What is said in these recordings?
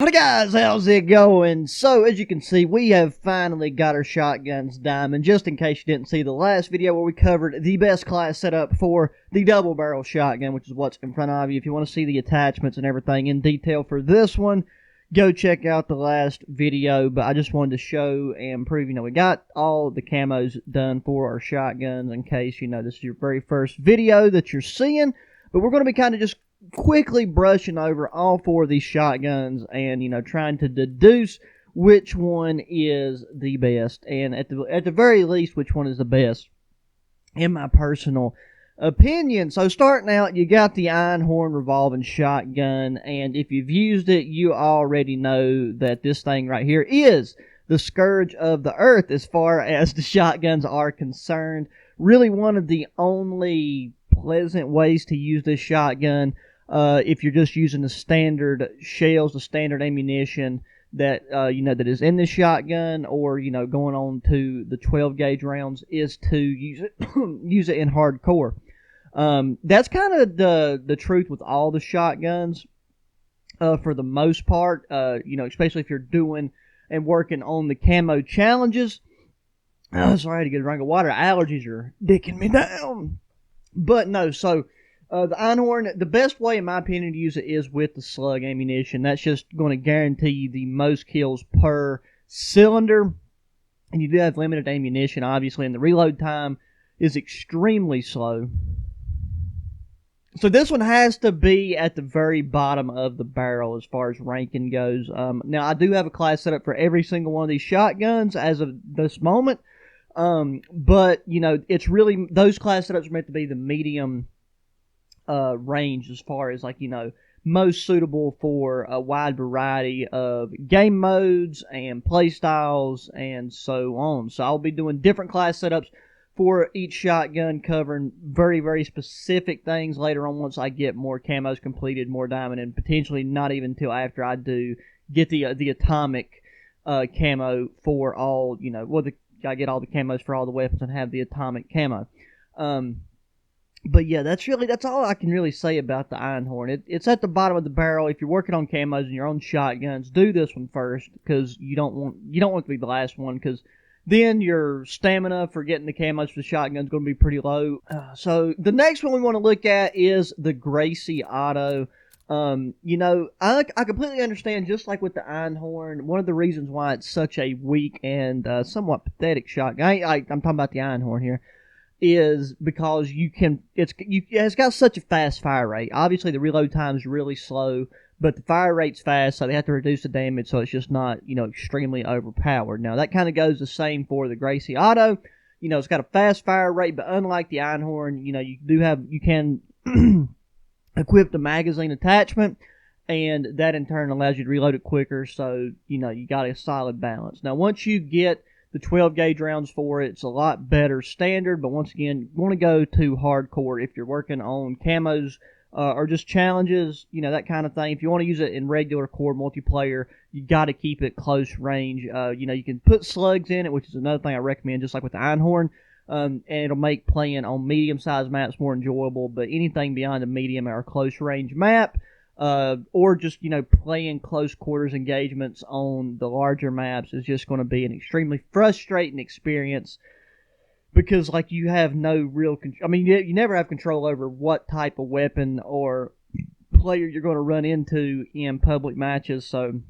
Howdy guys, how's it going? So as you can see, we have finally got our shotguns diamond. Just in case you didn't see the last video where we covered the best class setup for the double barrel shotgun, which is what's in front of you. If you want to see the attachments and everything in detail for this one, go check out the last video. But I just wanted to show and prove, we got all the camos done for our shotguns in case, this is your very first video that you're seeing. But we're going to be kind of just quickly brushing over all four of these shotguns and, trying to deduce which one is the best. And at the very least, which one is the best, in my personal opinion. So starting out, you got the Ironhorn revolving shotgun. And if you've used it, you already know that this thing right here is the scourge of the earth as far as the shotguns are concerned. Really one of the only pleasant ways to use this shotgun. If you're just using the standard shells, the standard ammunition that that is in this shotgun, or going on to the 12 gauge rounds, is to use it in hardcore. That's kind of the truth with all the shotguns for the most part. Especially if you're doing and working on the camo challenges. Sorry, I had to get a drink of water. Allergies are dicking me down. But no, so the Ironhorn, the best way, in my opinion, to use it is with the slug ammunition. That's just going to guarantee you the most kills per cylinder. And you do have limited ammunition, obviously, and the reload time is extremely slow. So this one has to be at the very bottom of the barrel as far as ranking goes. Now, I do have a class set up for every single one of these shotguns as of this moment. But, it's really, those class setups are meant to be the medium range as far as, most suitable for a wide variety of game modes and play styles and so on. So I'll be doing different class setups for each shotgun, covering very, very specific things later on once I get more camos completed, more diamond, and potentially not even until after I do get the atomic camo for all, I get all the camos for all the weapons and have the atomic camo. But yeah, that's all I can really say about the Ironhorn. It's at the bottom of the barrel. If you're working on camos and your own shotguns, do this one first, because you don't want it to be the last one, because then your stamina for getting the camos for the shotgun is going to be pretty low. So the next one we want to look at is the Gracie Auto. I completely understand, just like with the Ironhorn, one of the reasons why it's such a weak and somewhat pathetic shotgun, I'm talking about the Ironhorn here, is because it's got such a fast fire rate. Obviously, the reload time is really slow, but the fire rate's fast, so they have to reduce the damage so it's just not, extremely overpowered. Now, that kind of goes the same for the Gracie Auto. It's got a fast fire rate, but unlike the Ironhorn, you can equip the magazine attachment, and that in turn allows you to reload it quicker, so, you got a solid balance. Now, once you get the 12 gauge rounds for it, it's a lot better standard, but once again, you want to go to hardcore if you're working on camos or just challenges, that kind of thing. If you want to use it in regular core multiplayer, you got to keep it close range. You can put slugs in it, which is another thing I recommend, just like with the Ironhorn. And it'll make playing on medium-sized maps more enjoyable, but anything beyond a medium or close-range map, or just, playing close quarters engagements on the larger maps is just going to be an extremely frustrating experience, because, you have no real control. You never have control over what type of weapon or player you're going to run into in public matches, so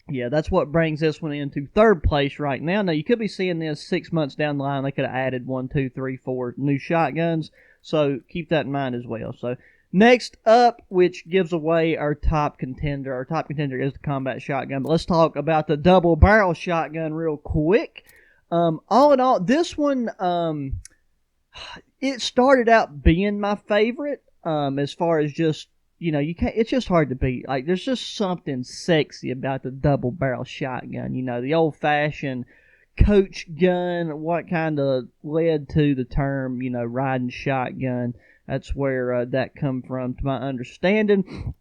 yeah, that's what brings this one into third place right now. Now, you could be seeing this 6 months down the line. They could have added 1, 2, 3, 4 new shotguns, so keep that in mind as well. So next up, which gives away our top contender. Our top contender is the combat shotgun, but let's talk about the double barrel shotgun real quick. All in all, this one, it started out being my favorite, as far as just, it's just hard to beat. There's just something sexy about the double barrel shotgun, the old fashioned coach gun, what kind of led to the term, riding shotgun. That's where that come from, to my understanding.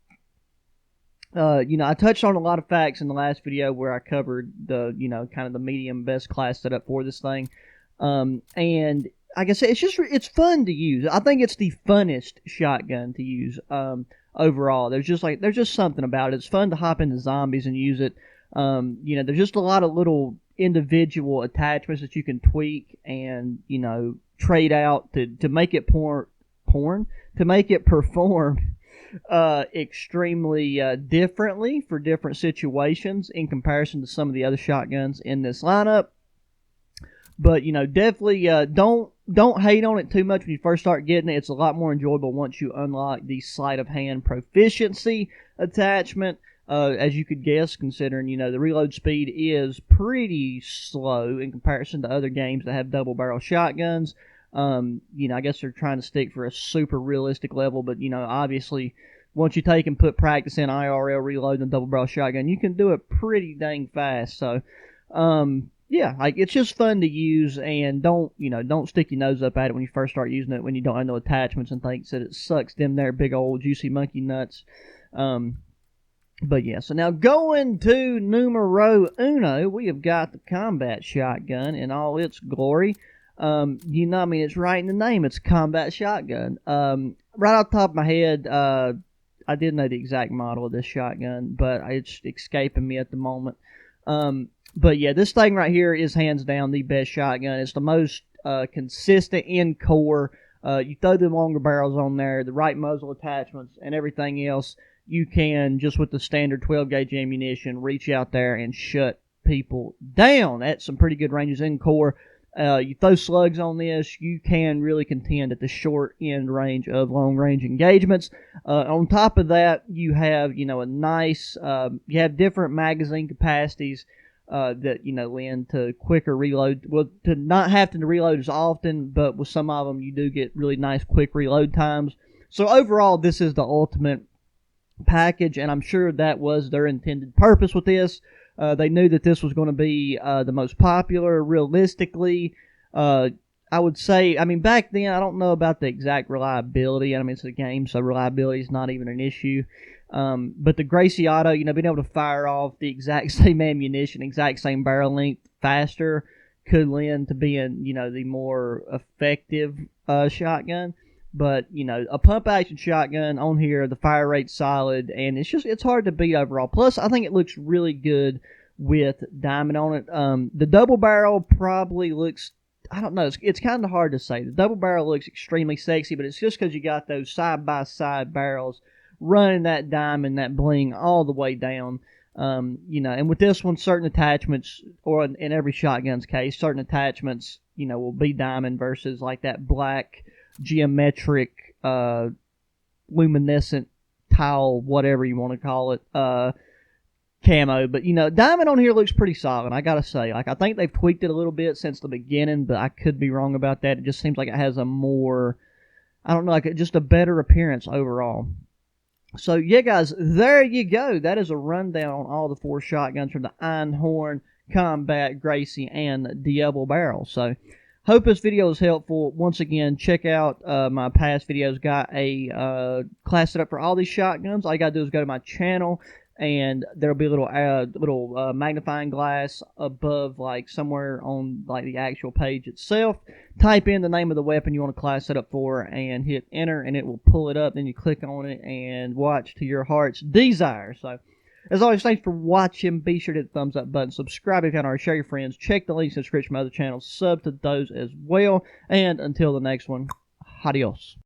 I touched on a lot of facts in the last video where I covered the, kind of the medium best class setup for this thing. And like I said, it's fun to use. I think it's the funnest shotgun to use. overall. There's just something about it. It's fun to hop into zombies and use it. You know, there's just a lot of little individual attachments that you can tweak and, you know, trade out to make it to make it perform extremely differently for different situations in comparison to some of the other shotguns in this lineup. But, you know, definitely don't hate on it too much when you first start getting it. It's a lot more enjoyable once you unlock the sleight of hand proficiency attachment. As you could guess, considering, you know, the reload speed is pretty slow in comparison to other games that have double barrel shotguns. You know, I guess they're trying to stick for a super realistic level, but, you know, obviously, once you take and put practice in IRL reloading a double barrel shotgun, you can do it pretty dang fast. So, yeah, like, it's just fun to use, and don't stick your nose up at it when you first start using it when you don't have no attachments and thinks that it sucks them there big old juicy monkey nuts. But yeah, so now going to numero uno, we have got the combat shotgun in all its glory. You know, I mean, it's right in the name. It's a combat shotgun. Right off the top of my head, I didn't know the exact model of this shotgun, but it's escaping me at the moment. But yeah, this thing right here is hands down the best shotgun. It's the most consistent in core. You throw the longer barrels on there, the right muzzle attachments, and everything else. You can, just with the standard 12-gauge ammunition, reach out there and shut people down at some pretty good ranges in core. You throw slugs on this, you can really contend at the short end range of long-range engagements. On top of that, you have, you know, a nice, you have different magazine capacities that, you know, lend to quicker reload. Well, to not have to reload as often, but with some of them, you do get really nice quick reload times. So overall, this is the ultimate package, and I'm sure that was their intended purpose with this. They knew that this was going to be the most popular. Realistically, I would say, I mean, back then, I don't know about the exact reliability. I mean, it's a game, so reliability is not even an issue. But the Gracie Auto, you know, being able to fire off the exact same ammunition, exact same barrel length faster could lend to being, you know, the more effective shotgun. But, you know, a pump-action shotgun on here, the fire rate's solid, and it's hard to beat overall. Plus, I think it looks really good with diamond on it. The double barrel probably looks, I don't know, it's kind of hard to say. The double barrel looks extremely sexy, but it's just because you got those side-by-side barrels running that diamond, that bling all the way down. You know, and with this one, certain attachments, or in every shotgun's case, certain attachments, you know, will be diamond versus like that black geometric, luminescent tile, whatever you want to call it, camo. But, you know, diamond on here looks pretty solid, I gotta say. Like, I think they've tweaked it a little bit since the beginning, but I could be wrong about that. It just seems like it has a more, I don't know, like just a better appearance overall. So, yeah, guys, there you go. That is a rundown on all the 4 shotguns from the Ironhorn, Combat, Gracie, and Double Barrel. So, hope this video was helpful. Once again, check out my past videos. Got a class set up for all these shotguns. All you gotta do is go to my channel, and there'll be a little magnifying glass above, like somewhere on like the actual page itself. Type in the name of the weapon you want a class set up for, and hit enter, and it will pull it up. Then you click on it and watch to your heart's desire. So, as always, thanks for watching. Be sure to hit the thumbs up button. Subscribe if you haven't already. Share your friends. Check the links in the description of my other channels. Sub to those as well. And until the next one, adios.